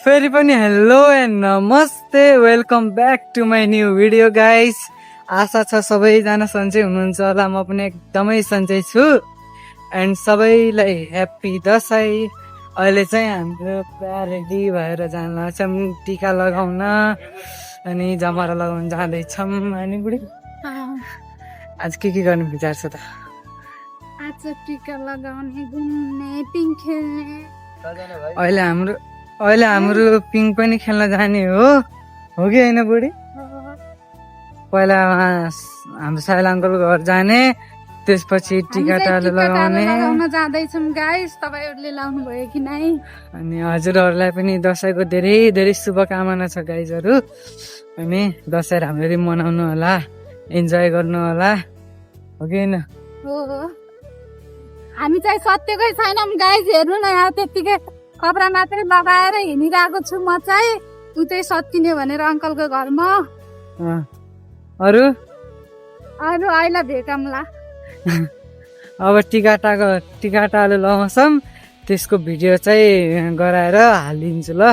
फेरि पनि hello and namaste, welcome back to my new video guys. आशा छ सबैजना सन्चै हुनुहुन्छ होला, म पनि एकदमै सन्चै छु। एन्ड सबैलाई ह्याप्पी दसैँ। अहिले चाहिँ हाम्रो पुरा रेडी भएर जान लाग्छौँ टिका लगाउन, अनि जमरा लगाउन जाँदैछौँ। अनि बुढी आज के गर्ने विचार छ त? आज टिका लगाउने, घुम्ने, पिङ खेल्ने। अहिले हाम्रो पिङ पनि खेल्न जाने हो कि होइन बुढी? पहिला हाम्रो साइल अङ्कलको घर जाने, त्यसपछि टिका टालो लगाउने। जाँदैछौँ गाइस, तपाईँहरूले लाउनु भयो कि नै? अनि हजुरहरूलाई पनि दसैँको धेरै धेरै शुभकामना छ गाइजहरू। अनि दसैँ राम्ररी मनाउनु होला, इन्जोय गर्नु होला, हो कि होइन? हो, हामी चाहिँ सत्यकै छैनौँ गाइस। हेर्नु न यहाँ, त्यत्तिकै कपडा मात्रै लगाएर हिँडिरहेको छु म चाहिँ। उतै सत्किने भनेर अङ्कलको घरमा। अरू अहिले भेटौँला। अब टिका टालो लगाउँछौँ, त्यसको भिडियो चाहिँ गराएर हालिदिन्छु ल।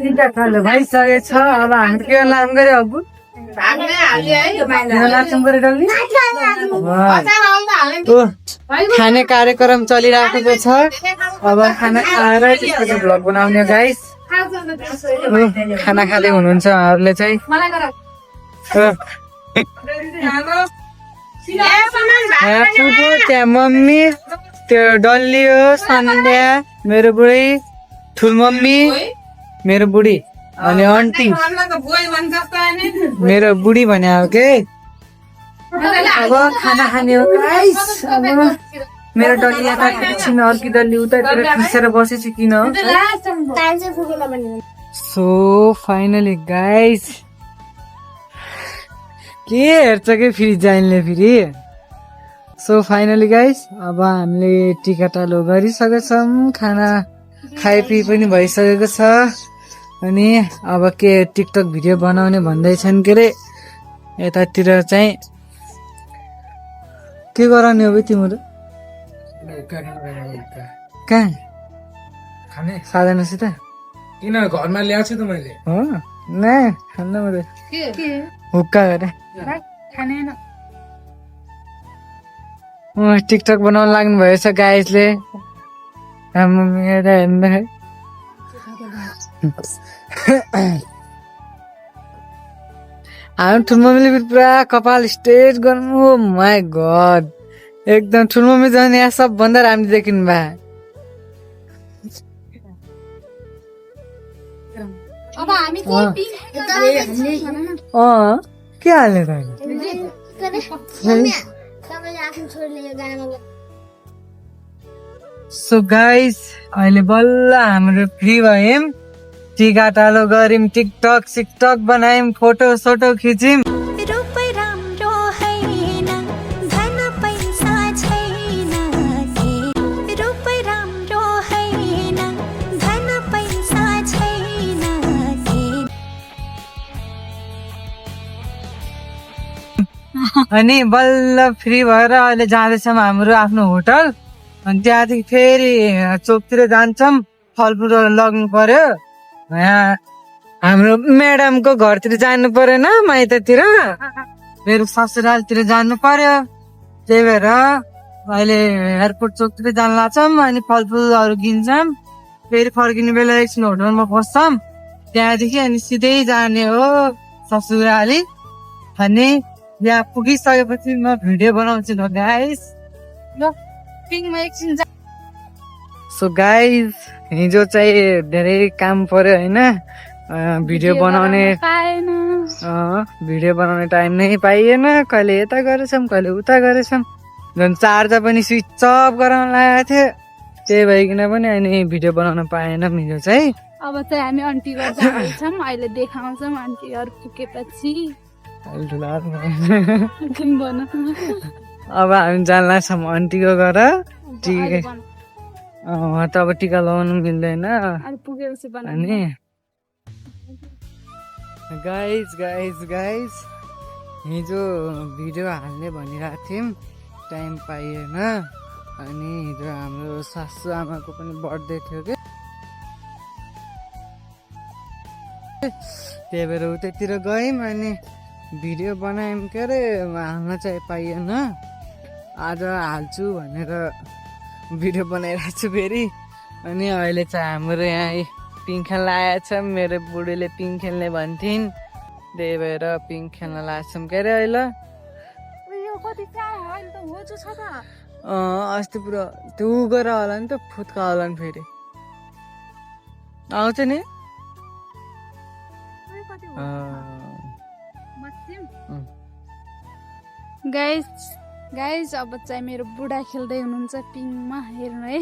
टिका टालो भइसकेको छ। अब हामी के नाम गऱ्यो? अब खाने कार्यक्रम चलिरहेको छ। अब खाना खाएर त्यसपछि भ्लग बनाउने गाइस। खाना खाँदै हुनुहुन्छ उहाँहरूले चाहिँ। त्यहाँ मम्मी, त्यो डल्ली हो, सन्ध्या, मेरो बुढी, ठुल मम्मी, मेरो बुढी, अनि आन्टी मेरो बुढी भने हो के। अब खाना खाने हो गाइस। अब मेरो डल्ली यता एकछिन, अर्की डल्ली उतातिर खिसेर बसेछु किन हो। सो फाइनली गाइस, के हेर्छ कि फेरि जाइनले फेरि। सो फाइनली गाइस, अब हामीले टिका टालो गरिसकेका छौँ, खाना खाइपी पनि भइसकेको छ। अनि अब के टिकटक भिडियो बनाउने भन्दैछन् के अरे। यतातिर चाहिँ के गराउने हो तिम्रो? कहाँ खाने साधनासित? किन घरमा ल्याएको छु त मैले। हो न, खान्न म हुक्का गरे टिकटक बनाउन लाग्नु भएछ गाइसले। हाम्रो ठुलमम्मीले पुरा कपाल स्ट्रेट गर्नु। ओ माई गड, एकदम ठुलमम्मी झन् यहाँ सबभन्दा राम्रो देखिनु भए। के हाल्ने त? सो गाइस, अहिले बल्ल हाम्रो फ्री भयौँ, टिका टालो गऱ्यौँ, टिकटक सिकटक बनायौँ, फोटो सोटो खिच्यौँ। अनि बल्ल फ्री भएर अहिले जाँदैछौँ हाम्रो आफ्नो होटल। अनि त्यहाँदेखि फेरि चोकतिर जान्छौँ। फलफुलहरू लग्नु पर्यो यहाँ हाम्रो म्याडमको घरतिर जानु परेन माइततिर मेरो ससुरालतिर जानु पर्यो त्यही भएर अहिले एयरपोर्ट चोकतिर जान लाग्छौँ अनि फलफुलहरू किन्छौँ फेरि फर्किने बेला एकछिन होटलमा बस्छौँ त्यहाँदेखि अनि सिधै जाने हो ससुराली अनि यहाँ पुगिसकेपछि म भिडियो बनाउँछु न गाइस पिङमा एकछिन सो गाइस हिजो चाहिँ धेरै काम पर्यो होइन भिडियो बनाउने पाएन भिडियो बनाउने टाइम नै पाइएन कहिले यता गरेछौँ कहिले उता गरेछौँ झन् चार्जर पनि स्विच अफ गराउन लागेको थियो त्यही भइकन पनि अनि भिडियो बनाउन पाएन हिजो चाहिँ अब चाहिँ हामी आन्टीको जाँदैछौँ अहिले देखाउँछौँ आन्टीहरू पुगेपछि अब हामी जान लाग्छौँ आन्टीको घर टिका उहाँ त अब टिका लगाउनु मिल्दैन पुगेपछि अनि गाइस हिजो भिडियो हाल्ने भनिरहेको थियौँ टाइम पाइएन अनि हिजो हाम्रो सासु आमाको पनि बर्थडे थियो कि त्यही भएर उतैतिर गयौँ अनि भिडियो बनायौँ के अरे हाल्न चाहिँ पाइएन आज हाल्छु भनेर भिडियो बनाइरहेको छु फेरि अनि अहिले चाहिँ हाम्रो यहाँ पिङ खेल्न आएछ मेरो बुढीले पिङ खेल्ने भन्थिन् त्यही भएर पिङ खेल्न लाग्छौँ के अरे अहिले अस्ति पुरा त्यो उ गरेर होला नि त फुत्का होला नि फेरि आउँछ नि गाइस अब चाहिँ मेरो बुढा खेल्दै हुनुहुन्छ पिङमा हेर्नु है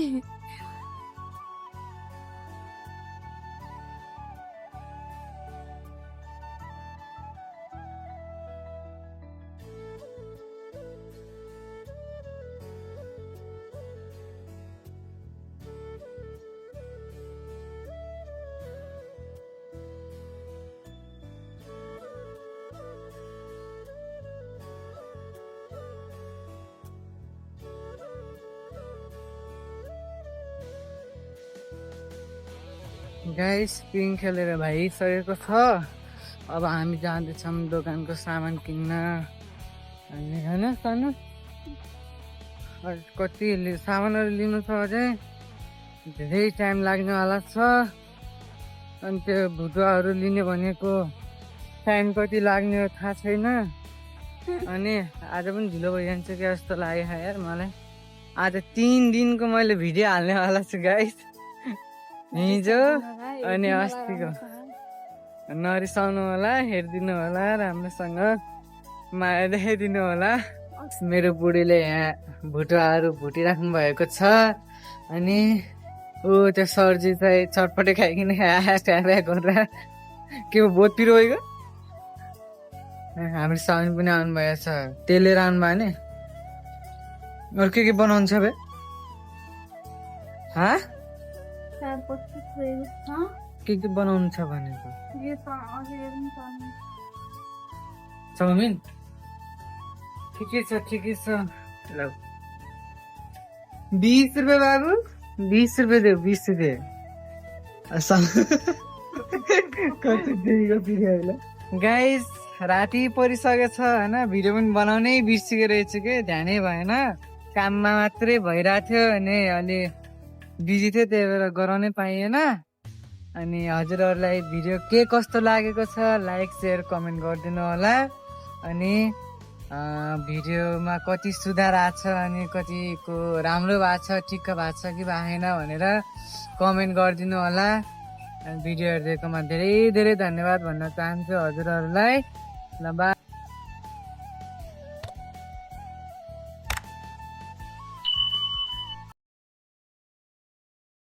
गाइस पिङ खेलेर भइसकेको छ अब हामी जाँदैछौँ दोकानको सामान किन्न अनि होइन सानो कति सामानहरू लिनु छ अझै धेरै टाइम लाग्नेवाला छ अनि त्यो भुटुवाहरू लिने भनेको टाइम कति लाग्ने हो थाहा छैन अनि आज पनि ढिलो भइजान्छ कि जस्तो लाग्यो यार मलाई आज 3 दिनको मैले भिडियो हाल्नेवाला छु गाइस हिजो अनि अस्तिको नरिसाउनु होला हेरिदिनु होला राम्रोसँग माया देखाइदिनु होला मेरो बुढीले यहाँ भुटुवाहरू भुटिराख्नु भएको छ अनि ऊ त्यो सर्जी चाहिँ चटपटे खाइकन ट्याप्या गरेर के बोट पिरो गयो हाम्रो साउन पनि आउनु भएको छ तेलेर आउनु भयो नि अरू के बनाउनु छ बे के बनाउनु छ भनेको चाउमिन ठिकै छ 20 रुपियाँ बाबु 20 रुपियाँ देऊ 20 रुपियाँ गाइस राति परिसकेको छ होइन भिडियो पनि बनाउनै बिर्सिएको रहेछु कि ध्यानै भएन काममा मात्रै भइरहेको थियो अनि अलि बिजी थियो त्यही भएर गराउनै पाइएन अनि हजुरहरूलाई भिडियो के कस्तो लागेको छ लाइक सेयर कमेन्ट गरिदिनु होला अनि भिडियोमा कति सुधार आएको छ अनि कतिको राम्रो भएको छ ठिक्क भएको छ कि भएन भनेर कमेन्ट गरिदिनु होला भिडियो हेरिदिएकोमा धेरै धेरै धन्यवाद भन्न चाहन्छु हजुरहरूलाई ल बाई।